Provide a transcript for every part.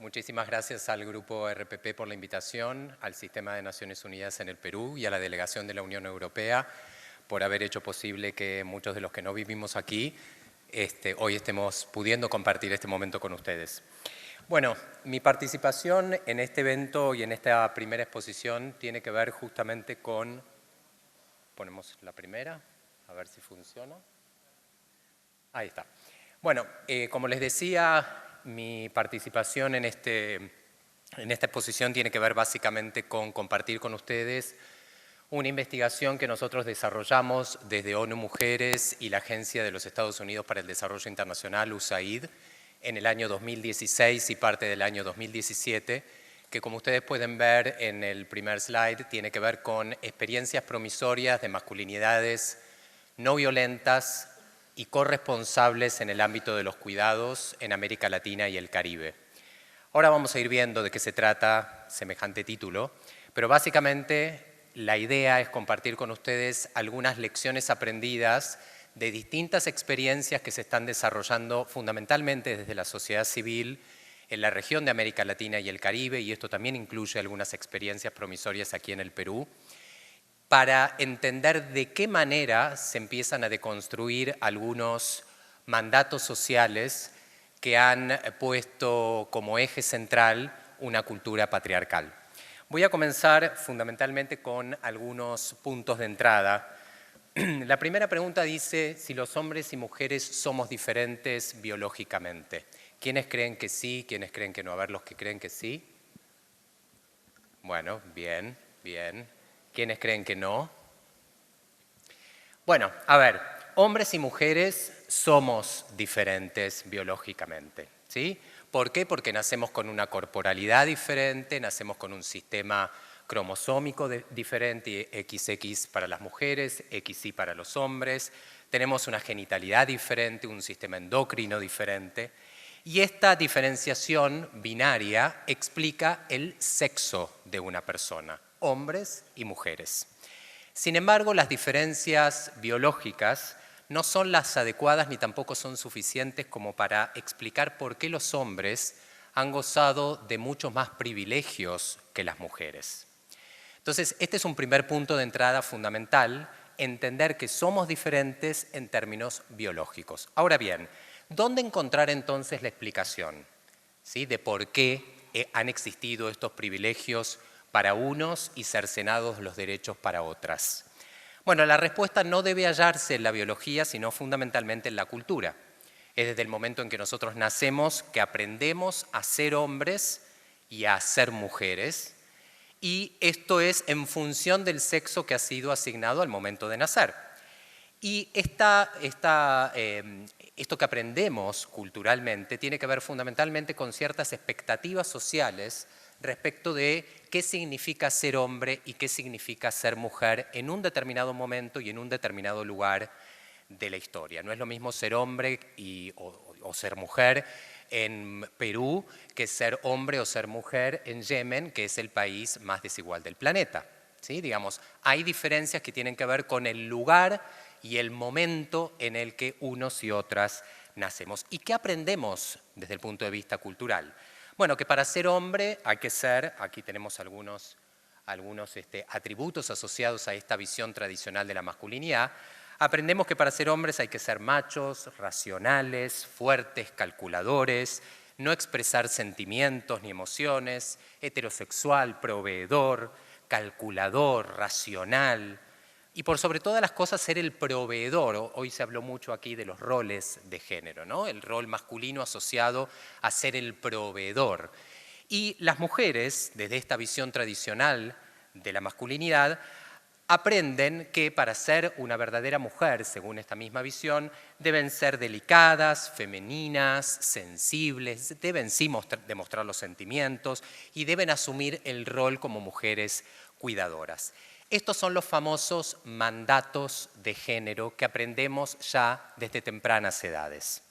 Muchísimas gracias al Grupo RPP por la invitación, al Sistema de Naciones Unidas en el Perú y a la Delegación de la Unión Europea por haber hecho posible que muchos de los que no vivimos aquí hoy estemos pudiendo compartir este momento con ustedes. Bueno, mi participación en este evento y en esta primera exposición tiene que ver justamente con... Ponemos la primera, a ver si funciona. Ahí está. Bueno, como les decía, mi participación en esta exposición tiene que ver básicamente con compartir con ustedes una investigación que nosotros desarrollamos desde ONU Mujeres y la Agencia de los Estados Unidos para el Desarrollo Internacional, USAID, en el año 2016 y parte del año 2017, que como ustedes pueden ver en el primer slide, tiene que ver con experiencias promisorias de masculinidades no violentas y corresponsables en el ámbito de los cuidados en América Latina y el Caribe. Ahora vamos a ir viendo de qué se trata semejante título, pero básicamente la idea es compartir con ustedes algunas lecciones aprendidas de distintas experiencias que se están desarrollando fundamentalmente desde la sociedad civil en la región de América Latina y el Caribe, y esto también incluye algunas experiencias promisorias aquí en el Perú, para entender de qué manera se empiezan a deconstruir algunos mandatos sociales que han puesto como eje central una cultura patriarcal. Voy a comenzar fundamentalmente con algunos puntos de entrada. La primera pregunta dice si los hombres y mujeres somos diferentes biológicamente. ¿Quiénes creen que sí? ¿Quiénes creen que no? A ver, los que creen que sí. Bueno, bien, bien. ¿Quiénes creen que no? Bueno, a ver, hombres y mujeres somos diferentes biológicamente, ¿sí? ¿Por qué? Porque nacemos con una corporalidad diferente, nacemos con un sistema cromosómico diferente, XX para las mujeres, XY para los hombres, tenemos una genitalidad diferente, un sistema endocrino diferente, y esta diferenciación binaria explica el sexo de una persona, hombres y mujeres. Sin embargo, las diferencias biológicas no son las adecuadas ni tampoco son suficientes como para explicar por qué los hombres han gozado de muchos más privilegios que las mujeres. Entonces, este es un primer punto de entrada fundamental, entender que somos diferentes en términos biológicos. Ahora bien, ¿dónde encontrar entonces la explicación? ¿Sí? De por qué han existido estos privilegios para unos y cercenados los derechos para otras. Bueno, la respuesta no debe hallarse en la biología, sino fundamentalmente en la cultura. Es desde el momento en que nosotros nacemos que aprendemos a ser hombres y a ser mujeres, y esto es en función del sexo que ha sido asignado al momento de nacer. Y esto que aprendemos culturalmente tiene que ver fundamentalmente con ciertas expectativas sociales respecto de qué significa ser hombre y qué significa ser mujer en un determinado momento y en un determinado lugar de la historia. No es lo mismo ser hombre o ser mujer en Perú que ser hombre o ser mujer en Yemen, que es el país más desigual del planeta. ¿Sí? Digamos, hay diferencias que tienen que ver con el lugar y el momento en el que unos y otras nacemos. ¿Y qué aprendemos desde el punto de vista cultural? Bueno, que para ser hombre hay que ser, aquí tenemos algunos atributos asociados a esta visión tradicional de la masculinidad. Aprendemos que para ser hombres hay que ser machos, racionales, fuertes, calculadores, no expresar sentimientos ni emociones, heterosexual, proveedor, calculador, racional, y por sobre todas las cosas ser el proveedor. Hoy se habló mucho aquí de los roles de género, ¿no? El rol masculino asociado a ser el proveedor. Y las mujeres, desde esta visión tradicional de la masculinidad, aprenden que para ser una verdadera mujer, según esta misma visión, deben ser delicadas, femeninas, sensibles, deben sí demostrar los sentimientos y deben asumir el rol como mujeres cuidadoras. Estos son los famosos mandatos de género que aprendemos ya desde tempranas edades.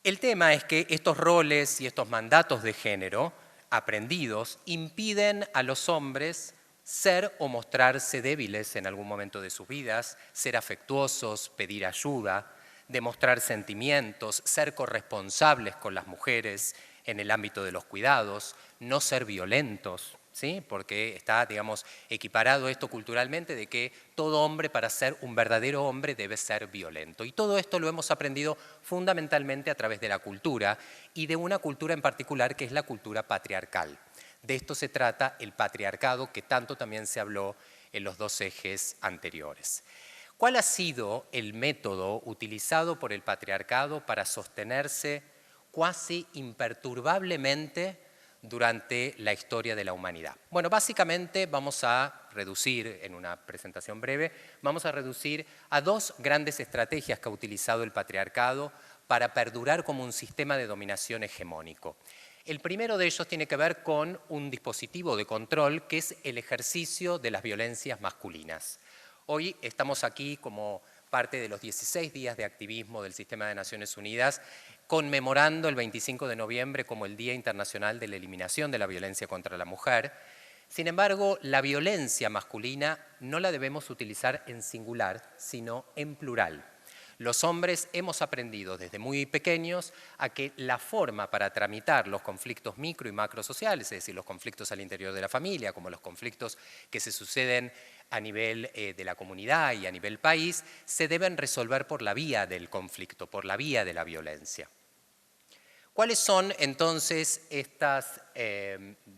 El tema es que estos roles y estos mandatos de género aprendidos impiden a los hombres ser o mostrarse débiles en algún momento de sus vidas, ser afectuosos, pedir ayuda, demostrar sentimientos, ser corresponsables con las mujeres en el ámbito de los cuidados, no ser violentos, ¿sí? Porque está, digamos, equiparado esto culturalmente de que todo hombre para ser un verdadero hombre debe ser violento. Y todo esto lo hemos aprendido fundamentalmente a través de la cultura y de una cultura en particular que es la cultura patriarcal. De esto se trata el patriarcado, que tanto también se habló en los dos ejes anteriores. ¿Cuál ha sido el método utilizado por el patriarcado para sostenerse cuasi imperturbablemente durante la historia de la humanidad? Bueno, básicamente vamos a reducir, en una presentación breve, vamos a reducir a dos grandes estrategias que ha utilizado el patriarcado para perdurar como un sistema de dominación hegemónico. El primero de ellos tiene que ver con un dispositivo de control que es el ejercicio de las violencias masculinas. Hoy estamos aquí como parte de los 16 días de activismo del Sistema de Naciones Unidas, conmemorando el 25 de noviembre como el Día Internacional de la Eliminación de la Violencia contra la Mujer. Sin embargo, la violencia masculina no la debemos utilizar en singular, sino en plural. Los hombres hemos aprendido desde muy pequeños a que la forma para tramitar los conflictos micro y macrosociales, es decir, los conflictos al interior de la familia, como los conflictos que se suceden a nivel de la comunidad y a nivel país, se deben resolver por la vía del conflicto, por la vía de la violencia. ¿Cuáles son entonces estos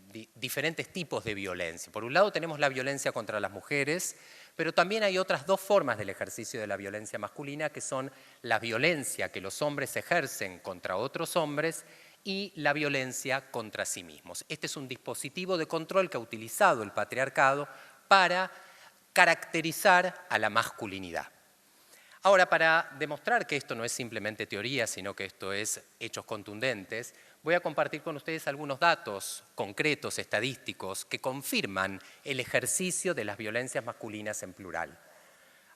diferentes tipos de violencia? Por un lado tenemos la violencia contra las mujeres, pero también hay otras dos formas del ejercicio de la violencia masculina, que son la violencia que los hombres ejercen contra otros hombres y la violencia contra sí mismos. Este es un dispositivo de control que ha utilizado el patriarcado para caracterizar a la masculinidad. Ahora, para demostrar que esto no es simplemente teoría, sino que esto es hechos contundentes, voy a compartir con ustedes algunos datos concretos, estadísticos, que confirman el ejercicio de las violencias masculinas en plural.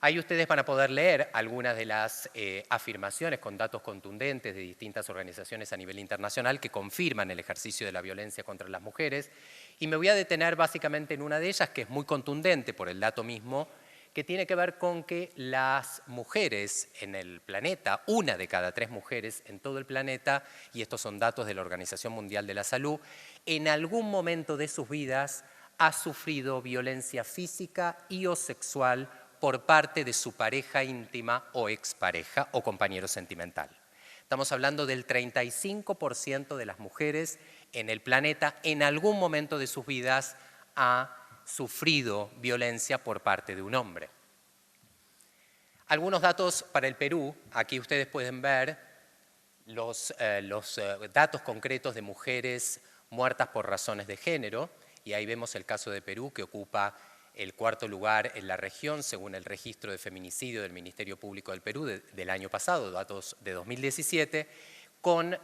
Ahí ustedes van a poder leer algunas de las afirmaciones con datos contundentes de distintas organizaciones a nivel internacional que confirman el ejercicio de la violencia contra las mujeres, y me voy a detener básicamente en una de ellas que es muy contundente por el dato mismo, que tiene que ver con que las mujeres en el planeta, 1 de cada 3 mujeres en todo el planeta, y estos son datos de la Organización Mundial de la Salud, en algún momento de sus vidas ha sufrido violencia física y o sexual por parte de su pareja íntima o expareja o compañero sentimental. Estamos hablando del 35% de las mujeres en el planeta en algún momento de sus vidas ha sufrido violencia por parte de un hombre. Algunos datos para el Perú. Aquí ustedes pueden ver los datos concretos de mujeres muertas por razones de género, y ahí vemos el caso de Perú, que ocupa el 4º lugar en la región según el registro de feminicidio del Ministerio Público del Perú del año pasado, datos de 2017,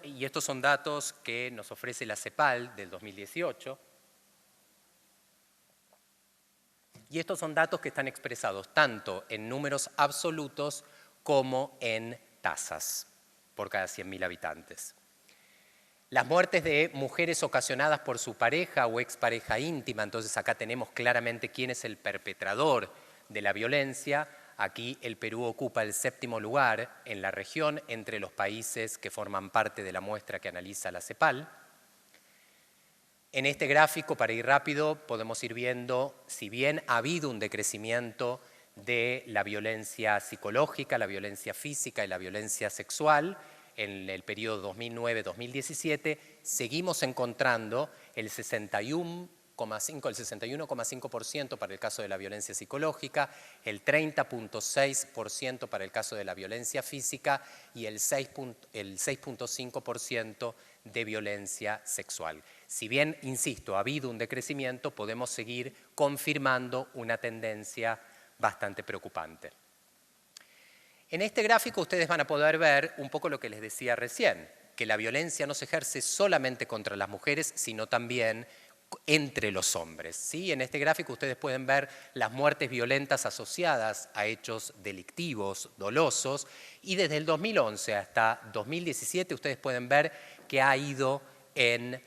y estos son datos que nos ofrece la CEPAL del 2018, y estos son datos que están expresados tanto en números absolutos como en tasas por cada 100.000 habitantes. Las muertes de mujeres ocasionadas por su pareja o expareja íntima, entonces acá tenemos claramente quién es el perpetrador de la violencia. Aquí el Perú ocupa el 7º lugar en la región entre los países que forman parte de la muestra que analiza la CEPAL. En este gráfico, para ir rápido, podemos ir viendo, si bien ha habido un decrecimiento de la violencia psicológica, la violencia física y la violencia sexual, en el periodo 2009-2017, seguimos encontrando el 61,5% para el caso de la violencia psicológica, el 30,6% para el caso de la violencia física y el 6,5% de violencia sexual. Si bien, insisto, ha habido un decrecimiento, podemos seguir confirmando una tendencia bastante preocupante. En este gráfico ustedes van a poder ver un poco lo que les decía recién, que la violencia no se ejerce solamente contra las mujeres, sino también entre los hombres, ¿sí? En este gráfico ustedes pueden ver las muertes violentas asociadas a hechos delictivos, dolosos, y desde el 2011 hasta 2017 ustedes pueden ver que ha ido en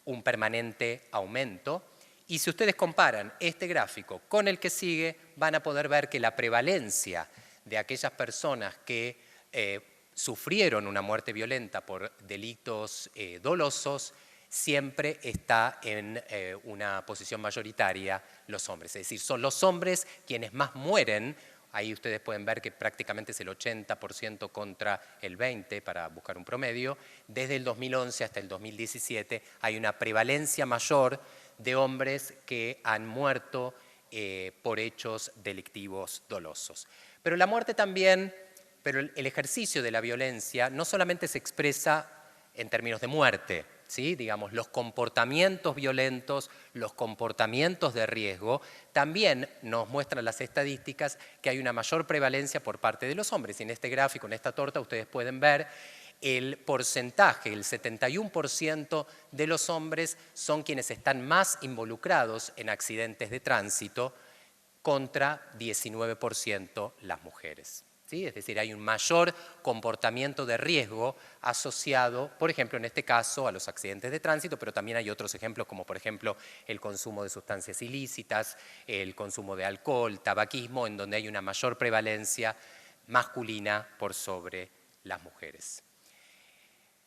un permanente aumento. Y si ustedes comparan este gráfico con el que sigue, van a poder ver que la prevalencia de aquellas personas que sufrieron una muerte violenta por delitos dolosos, siempre está en una posición mayoritaria los hombres. Es decir, son los hombres quienes más mueren. Ahí ustedes pueden ver que prácticamente es el 80% contra el 20% para buscar un promedio. Desde el 2011 hasta el 2017 hay una prevalencia mayor de hombres que han muerto por hechos delictivos dolosos. Pero la muerte también, pero el ejercicio de la violencia no solamente se expresa en términos de muerte, ¿sí? Digamos, los comportamientos violentos, los comportamientos de riesgo, también nos muestran las estadísticas que hay una mayor prevalencia por parte de los hombres. Y en este gráfico, en esta torta, ustedes pueden ver el porcentaje, el 71% de los hombres son quienes están más involucrados en accidentes de tránsito contra 19% las mujeres. ¿Sí? Es decir, hay un mayor comportamiento de riesgo asociado, por ejemplo, en este caso, a los accidentes de tránsito, pero también hay otros ejemplos como, por ejemplo, el consumo de sustancias ilícitas, el consumo de alcohol, tabaquismo, en donde hay una mayor prevalencia masculina por sobre las mujeres.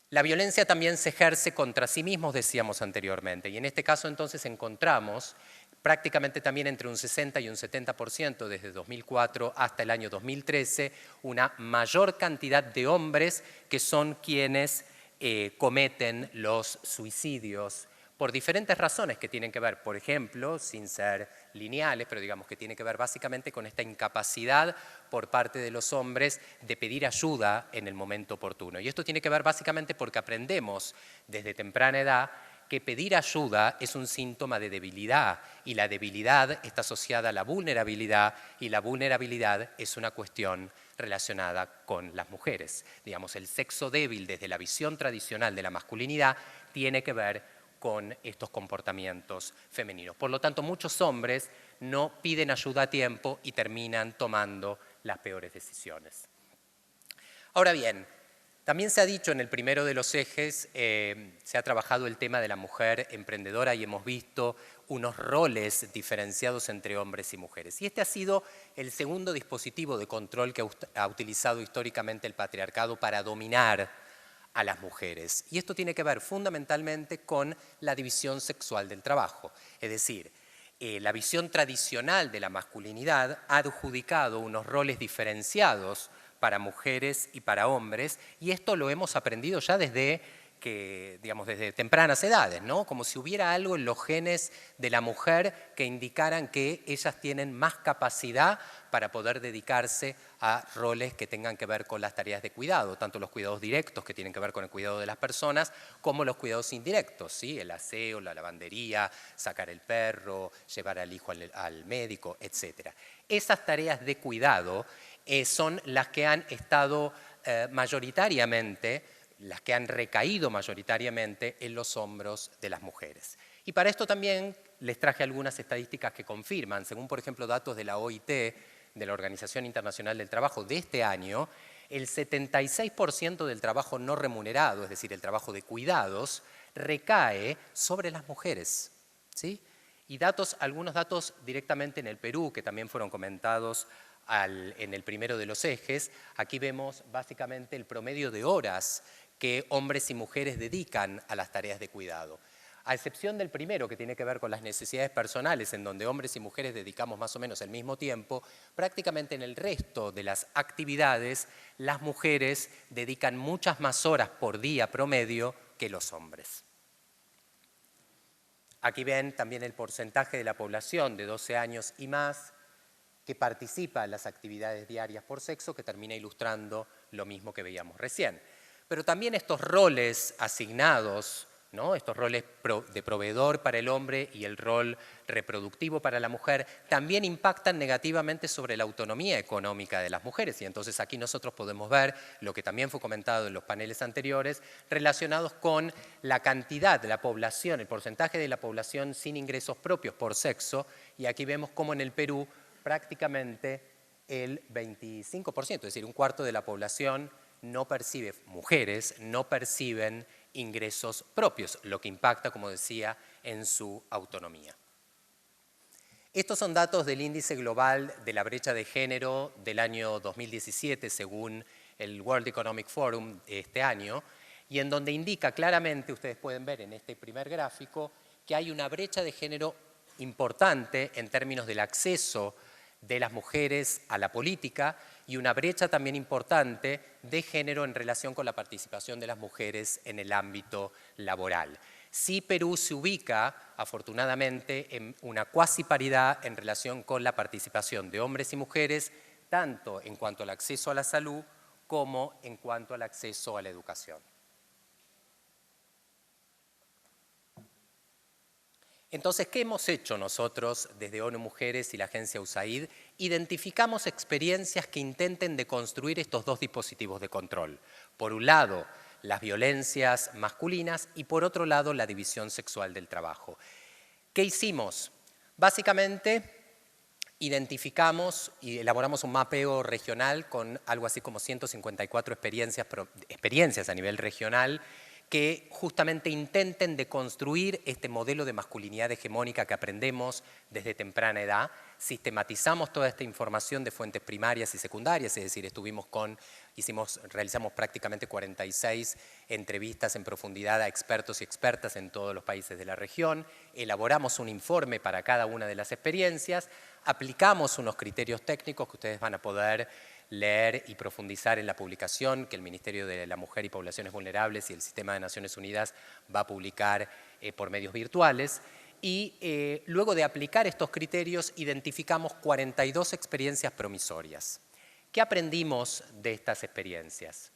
La violencia también se ejerce contra sí mismos, decíamos anteriormente, y en este caso entonces encontramos prácticamente también entre un 60 y un 70% desde 2004 hasta el año 2013, una mayor cantidad de hombres que son quienes cometen los suicidios por diferentes razones que tienen que ver, por ejemplo, sin ser lineales, pero digamos que tiene que ver básicamente con esta incapacidad por parte de los hombres de pedir ayuda en el momento oportuno. Y esto tiene que ver básicamente porque aprendemos desde temprana edad que pedir ayuda es un síntoma de debilidad y la debilidad está asociada a la vulnerabilidad y la vulnerabilidad es una cuestión relacionada con las mujeres. Digamos, el sexo débil desde la visión tradicional de la masculinidad tiene que ver con estos comportamientos femeninos. Por lo tanto, muchos hombres no piden ayuda a tiempo y terminan tomando las peores decisiones. Ahora bien, también se ha dicho en el primero de los ejes, se ha trabajado el tema de la mujer emprendedora y hemos visto unos roles diferenciados entre hombres y mujeres. Y este ha sido el segundo dispositivo de control que ha utilizado históricamente el patriarcado para dominar a las mujeres. Y esto tiene que ver fundamentalmente con la división sexual del trabajo. Es decir, la visión tradicional de la masculinidad ha adjudicado unos roles diferenciados para mujeres y para hombres, y esto lo hemos aprendido ya desde tempranas edades, ¿no? Como si hubiera algo en los genes de la mujer que indicaran que ellas tienen más capacidad para poder dedicarse a roles que tengan que ver con las tareas de cuidado, tanto los cuidados directos que tienen que ver con el cuidado de las personas, como los cuidados indirectos, ¿sí? El aseo, la lavandería, sacar el perro, llevar al hijo al médico, etc. Esas tareas de cuidado son las que han estado mayoritariamente, las que han recaído mayoritariamente en los hombros de las mujeres. Y para esto también les traje algunas estadísticas que confirman, según por ejemplo datos de la OIT, de la Organización Internacional del Trabajo de este año, el 76% del trabajo no remunerado, es decir, el trabajo de cuidados, recae sobre las mujeres, ¿sí? Y algunos datos directamente en el Perú, que también fueron comentados en el primero de los ejes. Aquí vemos básicamente el promedio de horas que hombres y mujeres dedican a las tareas de cuidado. A excepción del primero, que tiene que ver con las necesidades personales, en donde hombres y mujeres dedicamos más o menos el mismo tiempo, prácticamente en el resto de las actividades, las mujeres dedican muchas más horas por día promedio que los hombres. Aquí ven también el porcentaje de la población de 12 años y más que participa en las actividades diarias por sexo, que termina ilustrando lo mismo que veíamos recién. Pero también estos roles asignados, ¿no? Estos roles de proveedor para el hombre y el rol reproductivo para la mujer, también impactan negativamente sobre la autonomía económica de las mujeres. Y entonces aquí nosotros podemos ver lo que también fue comentado en los paneles anteriores, relacionados con la cantidad de la población, el porcentaje de la población sin ingresos propios por sexo. Y aquí vemos cómo en el Perú prácticamente el 25%, es decir, un cuarto de la población no percibe, mujeres no perciben ingresos propios, lo que impacta, como decía, en su autonomía. Estos son datos del Índice Global de la Brecha de Género del año 2017, según el World Economic Forum este año, y en donde indica claramente, ustedes pueden ver en este primer gráfico, que hay una brecha de género importante en términos del acceso de las mujeres a la política y una brecha también importante de género en relación con la participación de las mujeres en el ámbito laboral. Sí, Perú se ubica, afortunadamente, en una cuasi paridad en relación con la participación de hombres y mujeres, tanto en cuanto al acceso a la salud como en cuanto al acceso a la educación. Entonces, ¿qué hemos hecho nosotros desde ONU Mujeres y la agencia USAID? Identificamos experiencias que intenten deconstruir estos dos dispositivos de control. Por un lado, las violencias masculinas y por otro lado, la división sexual del trabajo. ¿Qué hicimos? Básicamente, identificamos y elaboramos un mapeo regional con algo así como 154 experiencias a nivel regional que justamente intenten deconstruir este modelo de masculinidad hegemónica que aprendemos desde temprana edad. Sistematizamos toda esta información de fuentes primarias y secundarias, es decir, realizamos prácticamente 46 entrevistas en profundidad a expertos y expertas en todos los países de la región, elaboramos un informe para cada una de las experiencias, aplicamos unos criterios técnicos que ustedes van a poder leer y profundizar en la publicación que el Ministerio de la Mujer y Poblaciones Vulnerables y el Sistema de Naciones Unidas va a publicar por medios virtuales. Y luego de aplicar estos criterios, identificamos 42 experiencias promisorias. ¿Qué aprendimos de estas experiencias?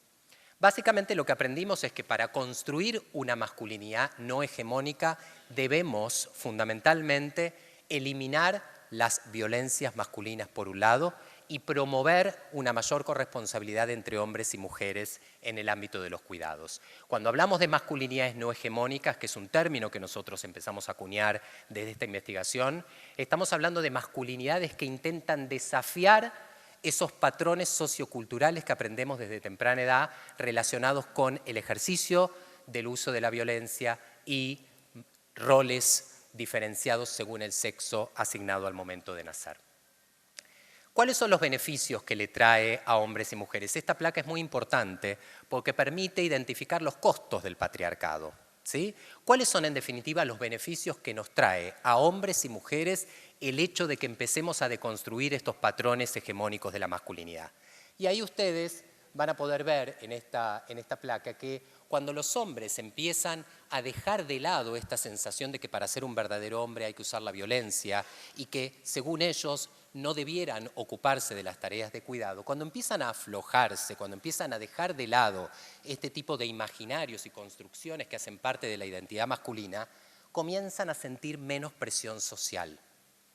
Básicamente lo que aprendimos es que para construir una masculinidad no hegemónica debemos fundamentalmente eliminar las violencias masculinas por un lado y promover una mayor corresponsabilidad entre hombres y mujeres en el ámbito de los cuidados. Cuando hablamos de masculinidades no hegemónicas, que es un término que nosotros empezamos a acuñar desde esta investigación, estamos hablando de masculinidades que intentan desafiar esos patrones socioculturales que aprendemos desde temprana edad relacionados con el ejercicio del uso de la violencia y roles diferenciados según el sexo asignado al momento de nacer. ¿Cuáles son los beneficios que le trae a hombres y mujeres? Esta placa es muy importante porque permite identificar los costos del patriarcado, ¿sí? ¿Cuáles son en definitiva los beneficios que nos trae a hombres y mujeres el hecho de que empecemos a deconstruir estos patrones hegemónicos de la masculinidad? Y ahí ustedes van a poder ver en esta placa que cuando los hombres empiezan a dejar de lado esta sensación de que para ser un verdadero hombre hay que usar la violencia y que, según ellos, no debieran ocuparse de las tareas de cuidado, cuando empiezan a aflojarse, cuando empiezan a dejar de lado este tipo de imaginarios y construcciones que hacen parte de la identidad masculina, comienzan a sentir menos presión social,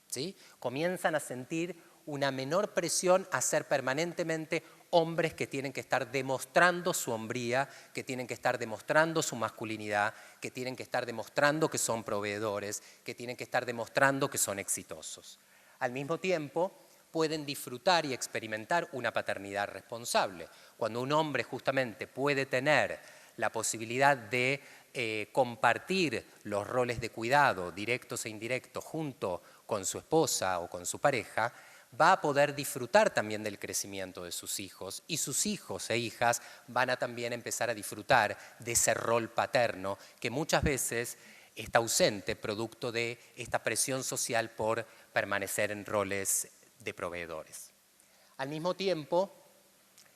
¿sí? Comienzan a sentir una menor presión a ser permanentemente hombres que tienen que estar demostrando su hombría, que tienen que estar demostrando su masculinidad, que tienen que estar demostrando que son proveedores, que tienen que estar demostrando que son exitosos. Al mismo tiempo, pueden disfrutar y experimentar una paternidad responsable. Cuando un hombre justamente puede tener la posibilidad de compartir los roles de cuidado, directos e indirectos, junto con su esposa o con su pareja, va a poder disfrutar también del crecimiento de sus hijos y sus hijos e hijas van a también empezar a disfrutar de ese rol paterno que muchas veces está ausente producto de esta presión social por permanecer en roles de proveedores. Al mismo tiempo,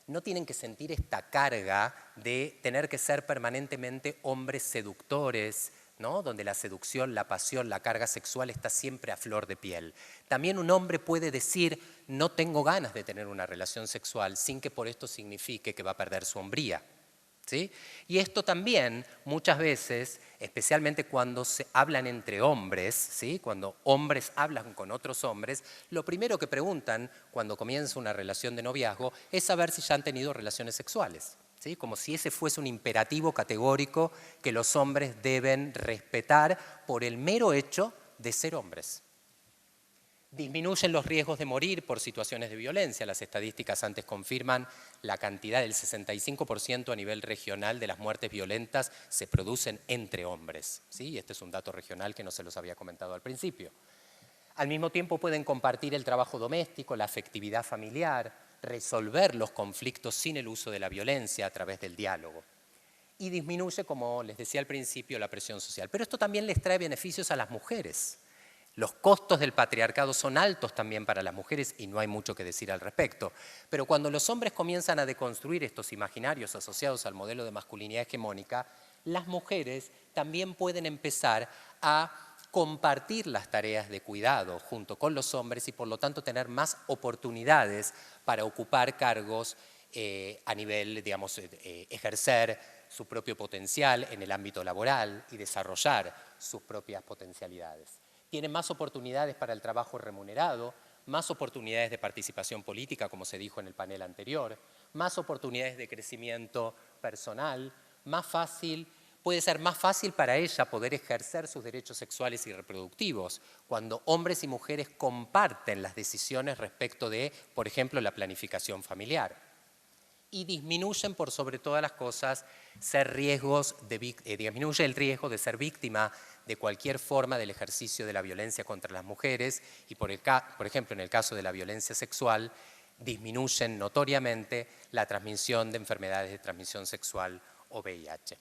no tienen que sentir esta carga de tener que ser permanentemente hombres seductores, ¿no? Donde la seducción, la pasión, la carga sexual está siempre a flor de piel. También un hombre puede decir, no tengo ganas de tener una relación sexual, sin que por esto signifique que va a perder su hombría, ¿sí? Y esto también muchas veces, especialmente cuando se hablan entre hombres, ¿sí? Cuando hombres hablan con otros hombres, lo primero que preguntan cuando comienza una relación de noviazgo es saber si ya han tenido relaciones sexuales, ¿sí? Como si ese fuese un imperativo categórico que los hombres deben respetar por el mero hecho de ser hombres. Disminuyen los riesgos de morir por situaciones de violencia. Las estadísticas antes confirman la cantidad del 65% a nivel regional de las muertes violentas se producen entre hombres, ¿sí? Este es un dato regional que no se los había comentado al principio. Al mismo tiempo pueden compartir el trabajo doméstico, la afectividad familiar, resolver los conflictos sin el uso de la violencia a través del diálogo. Y disminuye, como les decía al principio, la presión social. Pero esto también les trae beneficios a las mujeres. Los costos del patriarcado son altos también para las mujeres y no hay mucho que decir al respecto. Pero cuando los hombres comienzan a deconstruir estos imaginarios asociados al modelo de masculinidad hegemónica, las mujeres también pueden empezar a compartir las tareas de cuidado junto con los hombres y por lo tanto tener más oportunidades para ocupar cargos a nivel, digamos, ejercer su propio potencial en el ámbito laboral y desarrollar sus propias potencialidades. Tienen más oportunidades para el trabajo remunerado, más oportunidades de participación política, como se dijo en el panel anterior, más oportunidades de crecimiento personal, puede ser más fácil para ella poder ejercer sus derechos sexuales y reproductivos cuando hombres y mujeres comparten las decisiones respecto de, por ejemplo, la planificación familiar. Y disminuyen por sobre todas las cosas disminuye el riesgo de ser víctima de cualquier forma del ejercicio de la violencia contra las mujeres y por ejemplo en el caso de la violencia sexual disminuyen notoriamente la transmisión de enfermedades de transmisión sexual o VIH.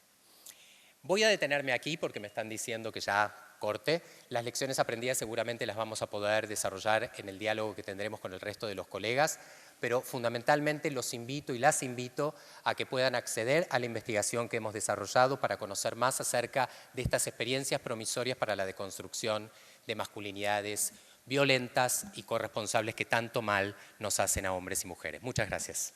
Voy a detenerme aquí porque me están diciendo que ya corte. Las lecciones aprendidas seguramente las vamos a poder desarrollar en el diálogo que tendremos con el resto de los colegas, pero fundamentalmente los invito y las invito a que puedan acceder a la investigación que hemos desarrollado para conocer más acerca de estas experiencias promisorias para la deconstrucción de masculinidades violentas y corresponsables que tanto mal nos hacen a hombres y mujeres. Muchas gracias.